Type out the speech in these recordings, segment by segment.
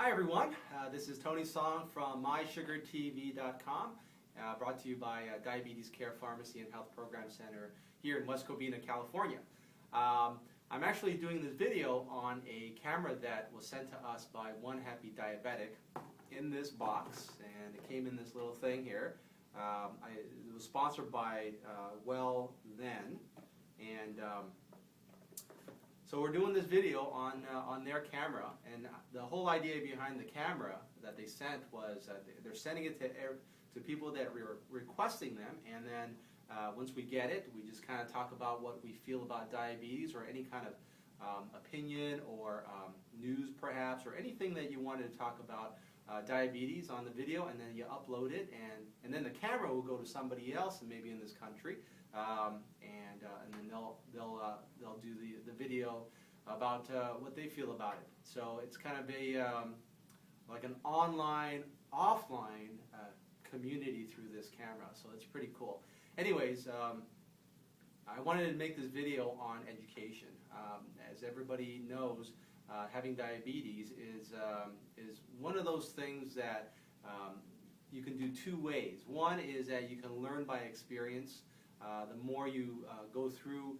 Hi everyone, this is Tony Song from mysugartv.com, brought to you by Diabetes Care Pharmacy and Health Program Center here in West Covina, California. I'm actually doing this video on a camera that was sent to us by one Happy Diabetic in this box, and it came in this little thing here. It was sponsored by Well Then, and so we're doing this video on their camera, and the whole idea behind the camera that they sent was they're sending it to people that were requesting them, and then once we get it, we just kind of talk about what we feel about diabetes or any kind of opinion or news perhaps, or anything that you wanted to talk about diabetes on the video, and then you upload it, and then the camera will go to somebody else, maybe in this country, and then they'll do the video about what they feel about it. So it's kind of a like an online, offline community through this camera. So it's pretty cool. Anyways, I wanted to make this video on education. As everybody knows, having diabetes is one of those things that you can do two ways. One is that you can learn by experience. The more you go through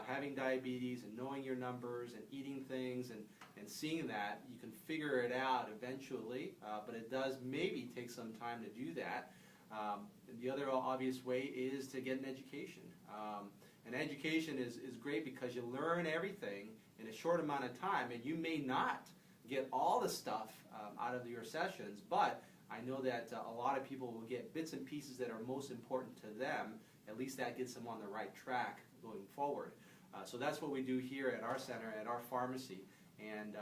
having diabetes and knowing your numbers and eating things and seeing that, you can figure it out eventually, but it does maybe take some time to do that. The other obvious way is to get an education. And education is great because you learn everything in a short amount of time, and you may not get all the stuff out of your sessions, but I know that a lot of people will get bits and pieces that are most important to them. At least that gets them on the right track going forward. So that's what we do here at our center, at our pharmacy, and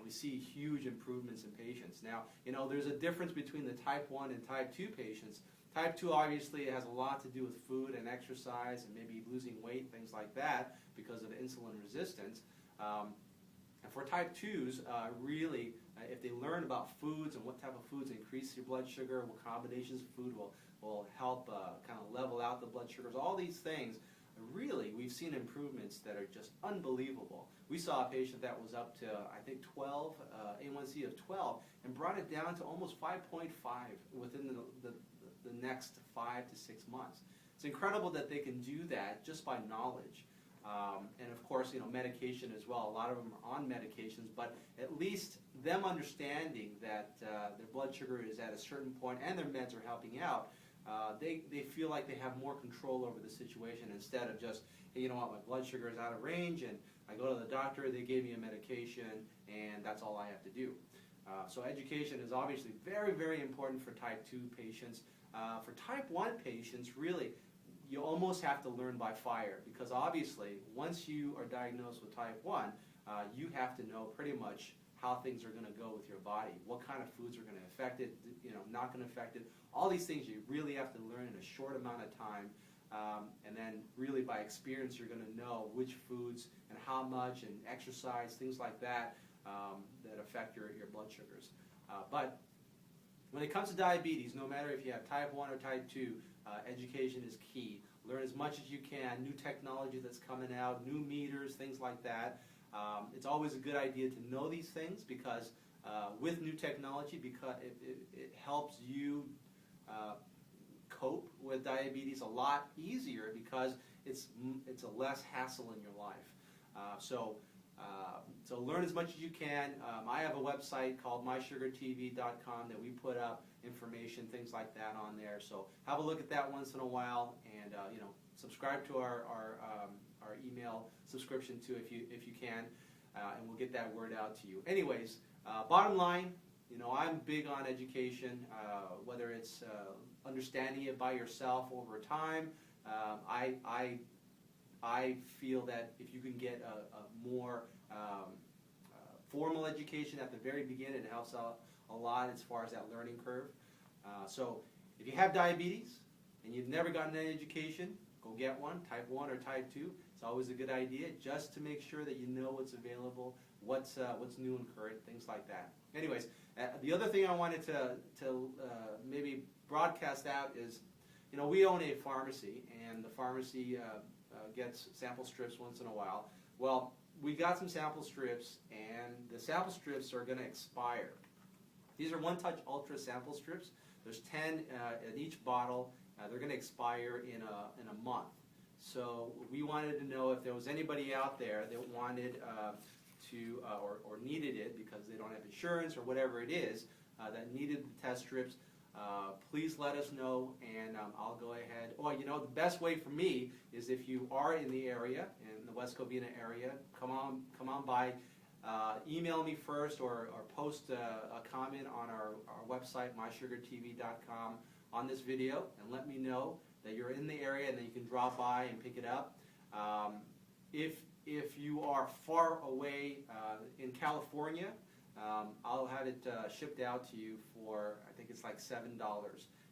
we see huge improvements in patients. Now, you know, there's a difference between the type 1 and type 2 patients. Type 2 obviously has a lot to do with food and exercise and maybe losing weight, things like that, because of insulin resistance. And for type 2s, really, if they learn about foods and what type of foods increase your blood sugar, what combinations of food will help kind of level out the blood sugars, all these things, really, we've seen improvements that are just unbelievable. We saw a patient that was up to, I think, 12, A1C of 12, and brought it down to almost 5.5 within the next 5 to 6 months. It's incredible that they can do that just by knowledge. And of course, you know, medication as well. A lot of them are on medications, but at least them understanding that their blood sugar is at a certain point and their meds are helping out, they feel like they have more control over the situation instead of just, hey, you know what, my blood sugar is out of range and I go to the doctor, they gave me a medication, and that's all I have to do. So education is obviously very, very important for type 2 patients. For type 1 patients, really, you almost have to learn by fire, because obviously once you are diagnosed with type 1, you have to know pretty much how things are going to go with your body, what kind of foods are going to affect it, you know, not going to affect it. All these things you really have to learn in a short amount of time, and then really by experience you're going to know which foods and how much, and exercise, things like that, that affect your blood sugars. But when it comes to diabetes, no matter if you have type 1 or type 2, education is key. Learn as much as you can, new technology that's coming out, new meters, things like that. It's always a good idea to know these things, because with new technology, because it helps you cope with diabetes a lot easier, because it's a less hassle in your life. So learn as much as you can. I have a website called mysugartv.com that we put up information, things like that on there. So have a look at that once in a while, and you know, subscribe to our email subscription too if you can, and we'll get that word out to you. Anyways, bottom line, you know, I'm big on education, whether it's understanding it by yourself over time. I feel that if you can get a more formal education at the very beginning, it helps out a lot as far as that learning curve. So if you have diabetes and you've never gotten an education, go get one, type 1 or type 2. It's always a good idea, just to make sure that you know what's available, what's new and current, things like that. Anyways, the other thing I wanted to maybe broadcast out is, you know, we own a pharmacy, and the pharmacy gets sample strips once in a while. Well, we got some sample strips, and the sample strips are going to expire. These are one-touch ultra sample strips. There's 10 in each bottle. They're going to expire in a month. So we wanted to know if there was anybody out there that wanted or needed it because they don't have insurance or whatever it is that needed the test strips. Please let us know, and I'll go ahead. Oh, you know, the best way for me is if you are in the area, in the West Covina area, come on by. Email me first or post a comment on our website, mysugartv.com, on this video, and let me know that you're in the area and that you can drop by and pick it up. If you are far away in California, I'll have it shipped out to you for, I think it's like $7,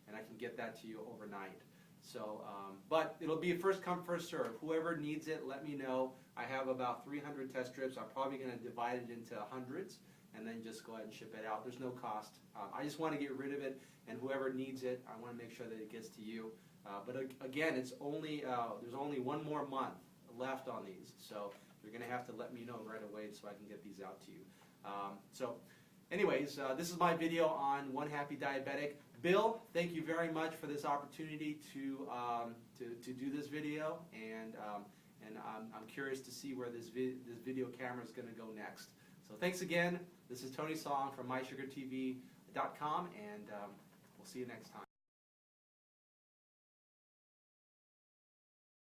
and I can get that to you overnight. So, but it'll be first come, first serve. Whoever needs it, let me know. I have about 300 test strips. I'm probably going to divide it into hundreds and then just go ahead and ship it out. There's no cost. I just want to get rid of it, and whoever needs it, I want to make sure that it gets to you. But again, it's only there's only one more month left on these, so you're going to have to let me know right away so I can get these out to you. So anyways, this is my video on One Happy Diabetic. Bill, thank you very much for this opportunity to do this video, and I'm curious to see where this video camera is going to go next. So thanks again. This is Tony Song from mysugartv.com, and we'll see you next time.